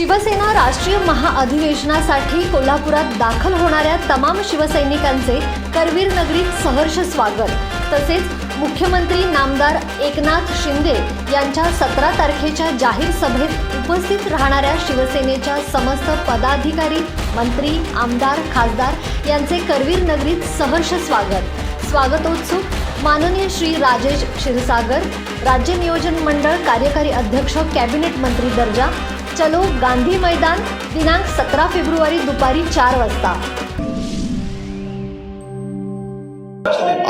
शिवसेना राष्ट्रीय महाअधिवेशनासाठी कोल्हापुरात दाखल होणाऱ्या तमाम शिवसैनिकांचे करवीर नगरीत सहर्ष स्वागत। तसेच मुख्यमंत्री नामदार एकनाथ शिंदे यांच्या 17 तारखेच्या जाहीर सभेत उपस्थित राहणाऱ्या शिवसेनेच्या समस्त पदाधिकारी, मंत्री, आमदार, खासदार यांचे करवीर नगरीत सहर्ष स्वागत। स्वागतोत्सुक माननीय श्री राजेश क्षीरसागर, राज्य नियोजन मंडळ कार्यकारी अध्यक्ष, कॅबिनेट मंत्री दर्जा, चलो गांधी मैदान, दिनांक 17 फेब्रुवारी दुपारी 4 वाजता।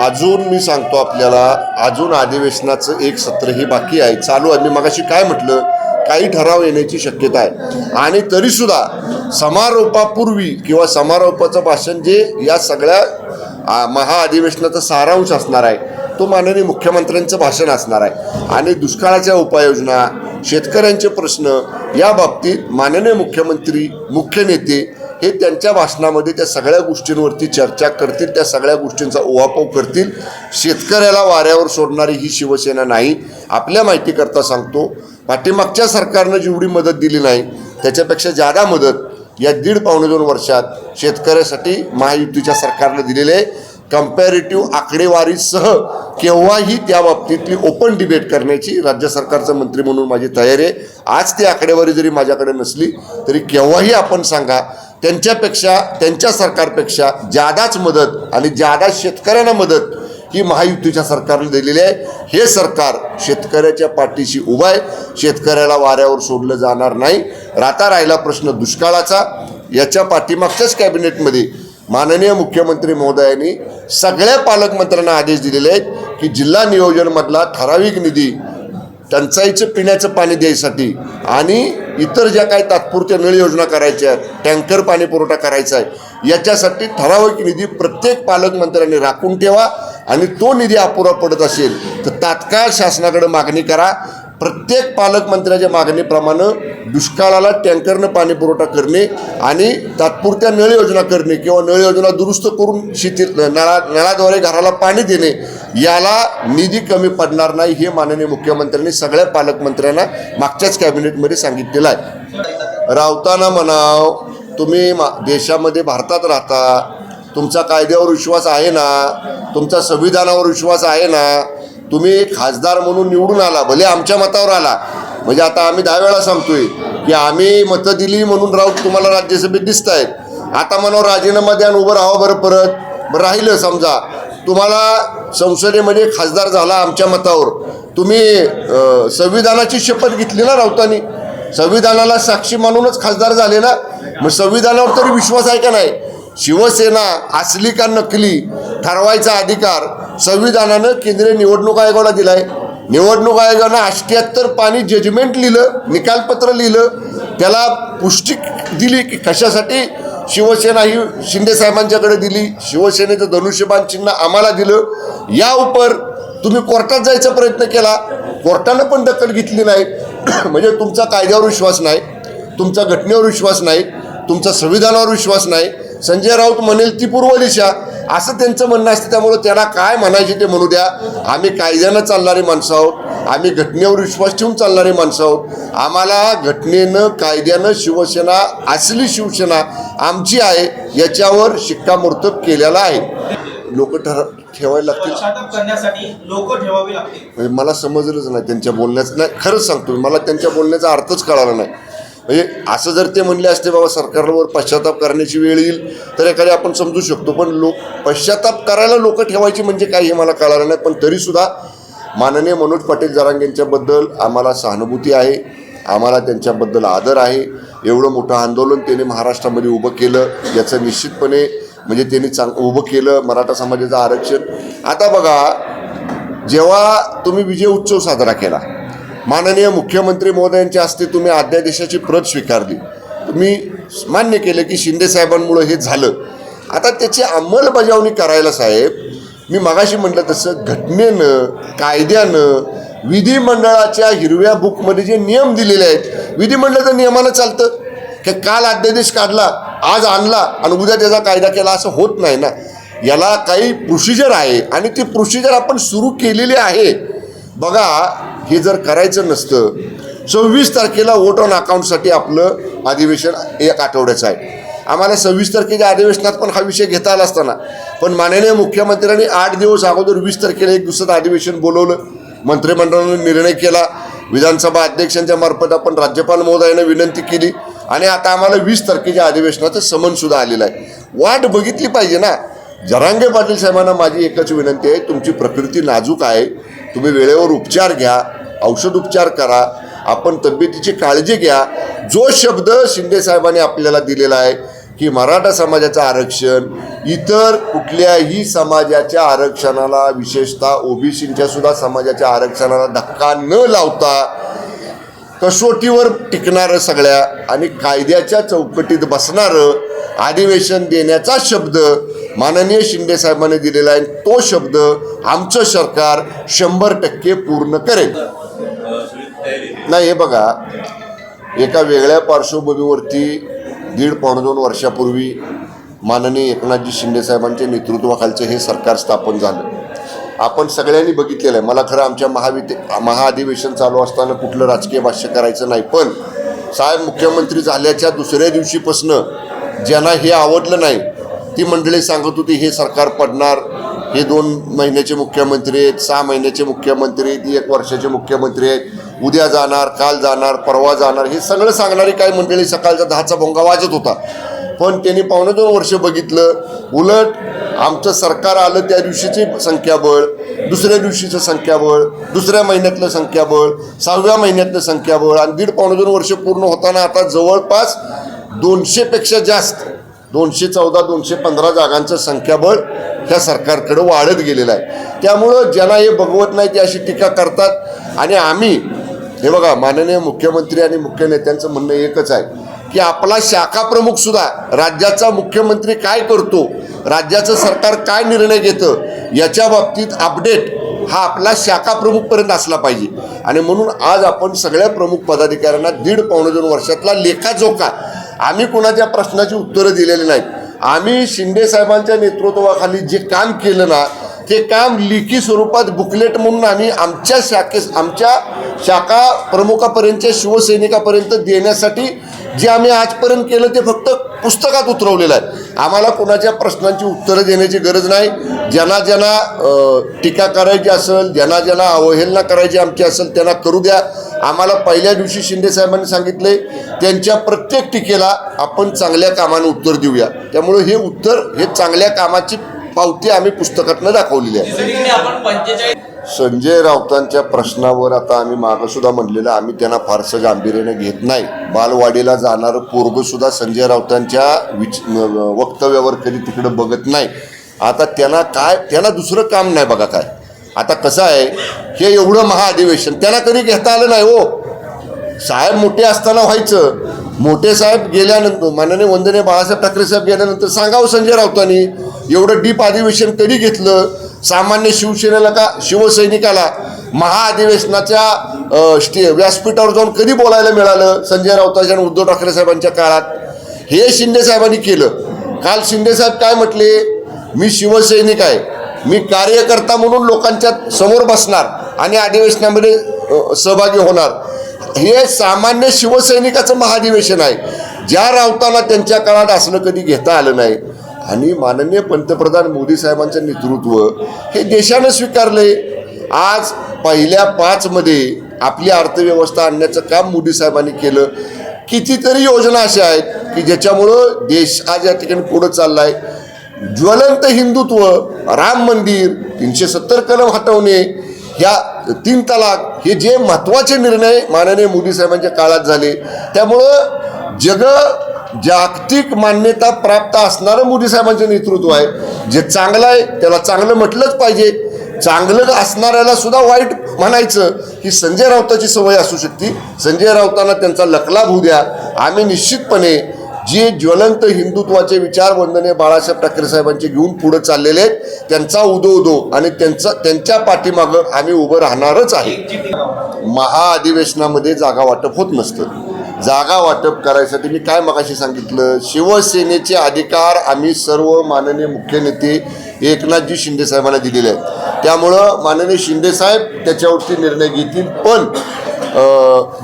अजून मी सांगतो आपल्याला, अजून अधिवेशनाचं एक सत्रही बाकी आहे, चालू आहे। मी मगाशी काय म्हटलं, काही ठराव येण्याची शक्यता आहे आणि तरीसुद्धा समारोपापूर्वी किंवा समारोपाचं भाषण जे या सगळ्या महाअधिवेशनाचा सारांश असणार आहे तो माननीय मुख्यमंत्र्यांचं भाषण असणार आहे आणि दुष्काळाच्या उपाययोजना, शेतकऱ्यांचे प्रश्न या बाबतीत माननीय मुख्यमंत्री, मुख्य नेते हे त्यांच्या भाषणामध्ये त्या सगळ्या गोष्टींवरती चर्चा करतील, त्या सगळ्या गोष्टींचा उहापोह करतील। शेतकऱ्याला वाऱ्यावर सोडणारी ही शिवसेना नाही। आपल्या माहितीकरता सांगतो, पाठीमागच्या सरकारनं जेवढी मदत दिली नाही त्याच्यापेक्षा जादा मदत या 1.5-2 वर्षात शेतकऱ्यासाठी महायुतीच्या सरकारनं दिलेले आहे। कंपॅरेटिव्ह आकडेवारीसह केव्हाही त्या बाबतीतली ओपन डिबेट करण्याची राज्य सरकारचं मंत्री म्हणून माझी तयारी आहे। आज ती आकडेवारी जरी माझ्याकडे नसली तरी केव्हाही आपण सांगा, त्यांच्यापेक्षा, त्यांच्या सरकारपेक्षा जादाच मदत आणि जादा शेतकऱ्यांना मदत ही महायुतीच्या सरकारने दिलेली आहे। हे सरकार शेतकऱ्याच्या पाठीशी उभं आहे, शेतकऱ्याला वाऱ्यावर सोडलं जाणार नाही। राहिला प्रश्न दुष्काळाचा, याच्या पाठीमागच्याच कॅबिनेटमध्ये माननीय मुख्यमंत्री महोदयांनी सगळ्या पालकमंत्र्यांना आदेश दिलेले आहेत की जिल्हा नियोजनमधला ठराविक निधी टंचाईचं पिण्याचं पाणी द्यायसाठी आणि इतर ज्या काही तात्पुरत्या नळ योजना करायच्या आहेत, टँकर पाणी पुरवठा करायचा आहे, याच्यासाठी ठराविक निधी प्रत्येक पालकमंत्र्यांनी राखून ठेवा आणि तो निधी अपुरा पडत असेल तर तात्काळ शासनाकडे मागणी करा। प्रत्येक पालकमंत्र्याच्या मागणीप्रमाणे दुष्काळाला टँकरनं पाणी पुरवठा करणे आणि तात्पुरत्या नळ योजना करणे किंवा नळ योजना दुरुस्त करून नळाद्वारे घराला पाणी देणे, याला निधी कमी पडणार नाही हे माननीय मुख्यमंत्र्यांनी सगळ्या पालकमंत्र्यांना मागच्याच कॅबिनेटमध्ये सांगितलेलं आहे। रावताना म्हणाव, तुम्ही देशामध्ये भारतात राहता, तुमचा कायद्यावर विश्वास आहे ना, तुमचा संविधानावर विश्वास आहे ना, तुम्ही खासदार म्हणून निवडून आला, भले आमच्या मतावर आला, म्हणजे आता आम्ही 10 वेळा सांगतोय की आम्ही मतं दिली म्हणून राऊत तुम्हाला राज्यसभेत दिसत आहेत, आता म्हणावं राजीनामा द्या आणि उभं राहावं बरं परत। राहिलं समजा तुम्हाला संसदेमध्ये खासदार झाला आमच्या मतावर, तुम्ही संविधानाची शपथ घेतली ना राऊतांनी, संविधानाला साक्षी मानूनच खासदार झाले ना, मग संविधानावर तरी विश्वास आहे का नाही? शिवसेना असली का नकली ठरवायचा अधिकार संविधानानं केंद्रीय निवडणूक आयोगाला दिलाय। निवडणूक आयोगानं 78 पानी जजमेंट लिहिलं, निकालपत्र लिहिलं, त्याला पुष्टी दिली की कशासाठी शिवसेना ही शिंदे साहेबांच्याकडे दिली, शिवसेनेचं धनुष्यबाण चिन्ह आम्हाला दिलं। या उपर तुम्ही कोर्टात जायचा प्रयत्न केला, कोर्टानं पण दखल घेतली नाही। म्हणजे तुमचा कायद्यावर विश्वास नाही, तुमचा घटनेवर विश्वास नाही, तुमचा संविधानावर विश्वास नाही। संजय राऊत म्हणेल ती पूर्व दिशा असं त्यांचं म्हणणं असतं, त्यामुळे त्यांना काय म्हणायचे ते म्हणू द्या। आम्ही कायद्यानं चालणारी माणसं आहोत, आम्ही घटनेवर विश्वास ठेवून चालणारी माणसं आहोत। आम्हाला घटनेनं, कायद्यानं शिवसेना असली शिवसेना आमची आहे याच्यावर शिक्कामोर्तब केलेला आहे। लोक ठेवायला लागतील, लोक ठेवावी लागतील, म्हणजे मला समजलंच नाही त्यांच्या बोलण्याचं। नाही, खरंच सांगतो, मला त्यांच्या बोलण्याचा अर्थच कळाला नाही। म्हणजे असं जर ते म्हणले असते बाबा सरकारवर पश्चाताप करण्याची वेळ येईल तर एखादी आपण समजू शकतो, पण पश्चाताप करायला लोक ठेवायची म्हणजे काय हे मला कळालं नाही। पण तरीसुद्धा माननीय मनोज पाटील जरांगे यांच्याबद्दल आम्हाला सहानुभूती आहे, आम्हाला त्यांच्याबद्दल आदर आहे। एवढं मोठं आंदोलन त्यांनी महाराष्ट्रामध्ये उभं केलं, याचं निश्चितपणे म्हणजे त्यांनी उभं केलं मराठा समाजाचं आरक्षण। आता बघा, जेव्हा तुम्ही विजय उत्सव साजरा केला, माननीय मुख्यमंत्री महोदयांच्या हस्ते तुम्ही अध्यादेशाची प्रत स्वीकारली, तुम्ही मान्य केलं की शिंदे साहेबांमुळे हे झालं। आता त्याची अंमलबजावणी करायला साहेब, मी मगाशी म्हटलं तसं घटनेनं, कायद्यानं, विधिमंडळाच्या हिरव्या बुकमध्ये जे नियम दिलेले आहेत, विधिमंडळाचं नियमानं चालतं की काल अध्यादेश काढला, आज आणला आणि उद्या त्याचा कायदा केला, असं होत नाही ना। याला काही प्रोसिजर आहे आणि ती प्रोसिजर आपण सुरू केलेली आहे। बघा, हे जर करायचं नसतं, 26 तारखेला वोट ऑन अकाउंटसाठी आपलं अधिवेशन 1 आठवड्याचं आहे. आम्हाला 26 तारखेच्या अधिवेशनात पण हा विषय घेता आला असताना, पण माननीय मुख्यमंत्र्यांनी 8 दिवस अगोदर 20 तारखेला एक दुसरं अधिवेशन बोलवलं. मंत्रिमंडळाने निर्णय केला, विधानसभा अध्यक्षांच्या मार्फत आपण राज्यपाल महोदयांना विनंती केली आणि आता आम्हाला 20 तारखेच्या अधिवेशनाचं समनसुद्धा आलेलं आहे. वाट बघितली पाहिजे ना. जरांगे पाटील साहेबांना माझी एकच विनंती आहे, तुमची प्रकृती नाजूक आहे, तुम्ही वेळेवर उपचार घ्या, औषध उपचार करा, आपण तब्येतीची काळजी घ्या. जो शब्द शिंदे साहेबांनी आपल्याला दिलेला आहे की मराठा समाजाचं आरक्षण इतर कुठल्याही समाजाच्या आरक्षणाला, विशेषतः ओबीसींच्या सुद्धा समाजाच्या आरक्षणाला धक्का न लावता कसोटीवर टिकणारं सगळ्या आणि कायद्याच्या चौकटीत बसणारं अधिवेशन देण्याचा शब्द माननीय शिंदे साहेबांनी दिलेला आहे. तो शब्द आमचं सरकार 100% पूर्ण करेल. नाही, हे बघा, एका वेगळ्या पार्श्वभूमीवरती 1.5-2 वर्षापूर्वी माननीय एकनाथजी शिंदे साहेबांच्या नेतृत्वाखालचं हे सरकार स्थापन झालं. आपण सगळ्यांनी बघितलेलं आहे. मला खरं आमच्या महाअधिवेशन चालू असताना कुठलं राजकीय भाष्य करायचं नाही, पण साहेब मुख्यमंत्री झाल्याच्या दुसऱ्या दिवशीपासनं ज्यांना हे आवडलं नाही ती मंडळी सांगत होती हे सरकार पडणार, हे 2 महिन्याचे मुख्यमंत्री आहेत, 6 महिन्याचे मुख्यमंत्री आहेत, 1 वर्षाचे मुख्यमंत्री आहेत, उद्या जाणार, काल जाणार, परवा जाणार, हे सगळं सांगणारी काही मंडळी सकाळचा 10चा भोंगा वाजत होता. पण त्यांनी 2.25 वर्ष बघितलं, उलट आमचं सरकार आलं त्या दिवशीची संख्याबळ, दुसऱ्या दिवशीचं संख्याबळ, दुसऱ्या महिन्यातलं संख्याबळ, 6व्या महिन्यातलं संख्याबळ आणि 1.5-2 वर्ष पूर्ण होताना आता जवळपास 200पेक्षा जास्त 214-215 जागांचं संख्याबळ ह्या सरकारकडे वाढत गेलेलं आहे. त्यामुळं ज्यांना हे बघवत नाही ते अशी टीका करतात. आणि आम्ही हे बघा, माननीय मुख्यमंत्री आणि मुख्य नेत्यांचं म्हणणं एकच आहे की आपला शाखा प्रमुख सुद्धा राज्याचा मुख्यमंत्री काय करतो, राज्याचं सरकार काय निर्णय घेतं याच्या बाबतीत अपडेट हा आपला शाखा प्रमुखपर्यंत असला पाहिजे. आणि म्हणून आज आपण सगळ्या प्रमुख पदाधिकाऱ्यांना 1.5-2 वर्षातला लेखाजोखा, आम्ही कोणाच्या प्रश्नाची उत्तरं दिलेली नाहीत. आम्ही शिंदे साहेबांच्या नेतृत्वाखाली जे काम केलं ना ते काम लेखी स्वरूपात बुकलेट म्हणून आम्ही आमच्या शाखा प्रमुखापर्यंतच्या शिवसैनिकापर्यंत देण्यासाठी जे आम्ही आजपर्यंत केलं ते फक्त पुस्तकात उतरवलेलं आहे. आम्हाला कोणाच्या प्रश्नांची उत्तरं देण्याची गरज नाही. ज्यांना टीका करायची असेल, ज्यांना अवहेलना करायची आमची असेल त्यांना करू द्या. आम्हाला पहिल्या दिवशी शिंदे साहेबांनी सांगितले त्यांच्या प्रत्येक टीकेला आपण चांगल्या कामानं उत्तर देऊया. त्यामुळे हे उत्तर, हे चांगल्या कामाची पावती आम्ही पुस्तकातनं दाखवलेली आहे. संजय राऊतांच्या प्रश्नावर आता आम्ही मागंसुद्धा म्हणलेलं, आम्ही त्यांना फारसं गांभीर्याने घेत नाही. बालवाडीला जाणारं पोरगंसुद्धा संजय राऊतांच्या वक्तव्यावर कधी तिकडं बघत नाही. आता त्यांना दुसरं काम नाही बघा काय. आता कसं आहे, हे एवढं महाअधिवेशन त्यांना कधी घेता आलं नाही हो. साहेब मोठे असताना व्हायचं. मोठे साहेब गेल्यानंतर, माननीय वंदनीय बाळासाहेब ठाकरे साहेब गेल्यानंतर सांगावं संजय राऊतांनी एवढं डीप अधिवेशन कधी घेतलं. सामान्य शिवसेनेला का शिवसैनिकाला महाअधिवेशनाच्या व्यासपीठावर जाऊन कधी बोलायला मिळालं संजय राऊतांच्या आणि उद्धव ठाकरे साहेबांच्या काळात. हे शिंदे साहेबांनी केलं. काल शिंदे साहेब काय म्हटले, मी शिवसैनिक आहे, मी कार्यकर्ता म्हणून लोकांच्या समोर बसणार आणि अधिवेशनामध्ये सहभागी होणार. हे सामान्य शिवसैनिकाचं महाअधिवेशन आहे. ज्या राऊतांना त्यांच्या काळात असलं कधी घेता आलं नाही. आणि माननीय पंतप्रधान मोदी साहेबांचं नेतृत्व हे देशानं स्वीकारले. आज पहिल्या 5मध्ये आपली अर्थव्यवस्था आणण्याचं काम मोदी साहेबांनी केलं. कितीतरी योजना अशा आहेत की ज्याच्यामुळं देश आज या ठिकाणी पुढं चालला आहे. ज्वलंत हिंदुत्व, राम मंदिर, 370 कलम हटवणे, ह्या 3 तलाक, हे जे महत्त्वाचे निर्णय माननीय मोदी साहेबांच्या काळात झाले. त्यामुळं जागतिक मान्यता प्राप्त असणारं मोदी साहेबांचं नेतृत्व आहे. जे चांगलं आहे त्याला चांगलं म्हटलंच पाहिजे. चांगलं असणाऱ्याला सुद्धा वाईट म्हणायचं ही संजय राऊताची सवय असू शकते. संजय राऊतांना त्यांचा लकलाभ होऊ द्या. आम्ही निश्चितपणे जे ज्वलंत हिंदुत्वाचे विचार वंदनीय बाळासाहेब ठाकरे साहेबांचे घेऊन पुढे चाललेले आहेत त्यांचा उदो आणि त्यांच्या पाठीमागं आम्ही उभं राहणारच आहे. महाअधिवेशनामध्ये जागा वाटप होत नसतं. जागा वाटप करायसाठी मी काय मगाशी सांगितलं, शिवसेनेचे अधिकार आम्ही सर्व माननीय मुख्य नेते एकनाथजी शिंदे साहेबांना दिलेले आहेत. त्यामुळं माननीय शिंदे साहेब त्याच्यावरती निर्णय घेतील. पण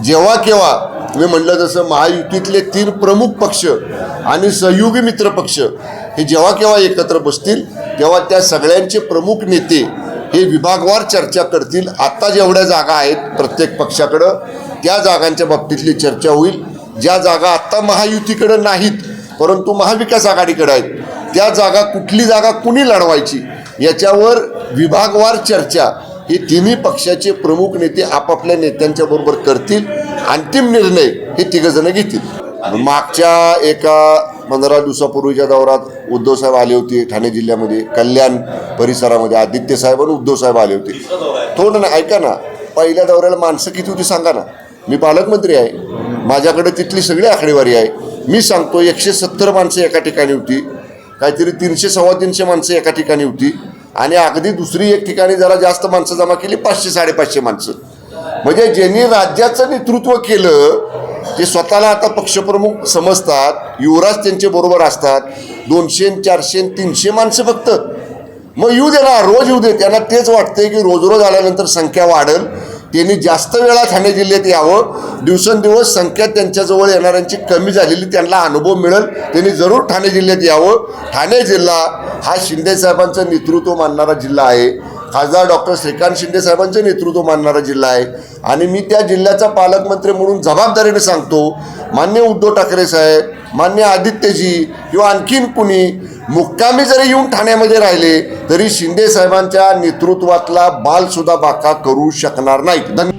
जेव्हा केव्हा मी म्हटलं तसं महायुतीतले 3 प्रमुख पक्ष आणि सहयोगी मित्र पक्ष हे जेव्हा केव्हा एकत्र बसतील तेव्हा त्या सगळ्यांचे प्रमुख नेते हे विभागवार चर्चा करतील. आत्ता जेवढ्या जागा आहेत प्रत्येक पक्षाकडं त्या जागांच्या बाबतीतली चर्चा होईल. ज्या जागा आत्ता महायुतीकडं नाहीत परंतु महाविकास आघाडीकडे आहेत त्या जागा कुठली जागा कुणी लढवायची याच्यावर विभागवार चर्चा हे तिन्ही पक्षाचे प्रमुख नेते आपापल्या नेत्यांच्या बरोबर करतील. अंतिम निर्णय हे तिघजणं घेतील. मागच्या एका 15 दिवसापूर्वीच्या दौऱ्यात उद्धवसाहेब आले होते ठाणे जिल्ह्यामध्ये कल्याण परिसरामध्ये. आदित्य साहेब आणि उद्धवसाहेब आले होते. थोडं ना ऐका ना, पहिल्या दौऱ्याला माणसं किती होती सांगा ना. मी पालकमंत्री आहे, माझ्याकडे तिथली सगळी आकडेवारी आहे. मी सांगतो 170 माणसं एका ठिकाणी होती, काहीतरी 300-350 माणसं एका ठिकाणी होती आणि अगदी दुसरी एक ठिकाणी जरा जास्त माणसं जमा केली 500-550 माणसं. म्हणजे ज्यांनी राज्याचं नेतृत्व केलं ते स्वतःला आता पक्षप्रमुख समजतात, युवराज त्यांचे बरोबर असतात. 200-400-300 माणसं फक्त. मग येऊ दे ना, रोज येऊ दे. त्यांना तेच वाटतंय की रोज आल्यानंतर संख्या वाढेल, त्यांनी जास्त वेळा ठाणे जिल्ह्यात यावं, दिवसेंदिवस संख्या त्यांच्याजवळ येणाऱ्यांची कमी झालेली त्यांना अनुभव मिळेल, त्यांनी जरूर ठाणे जिल्ह्यात यावं. ठाणे जिल्हा हा शिंदेसाहेबांचं नेतृत्व मानणारा जिल्हा आहे. खासदार डॉक्टर श्रीकांत शिंदे साहेबांचं नेतृत्व मानणारा जिल्हा आहे आणि मी त्या जिल्ह्याचा पालकमंत्री म्हणून जबाबदारीने सांगतो, मान्य उद्धव ठाकरे साहेब, मान्य आदित्यजी किंवा आणखीन कुणी मुक्कामी जरी येऊन ठाण्यामध्ये राहिले तरी शिंदे साहेबांच्या नेतृत्वातला बालसुद्धा बाका करू शकणार नाहीत.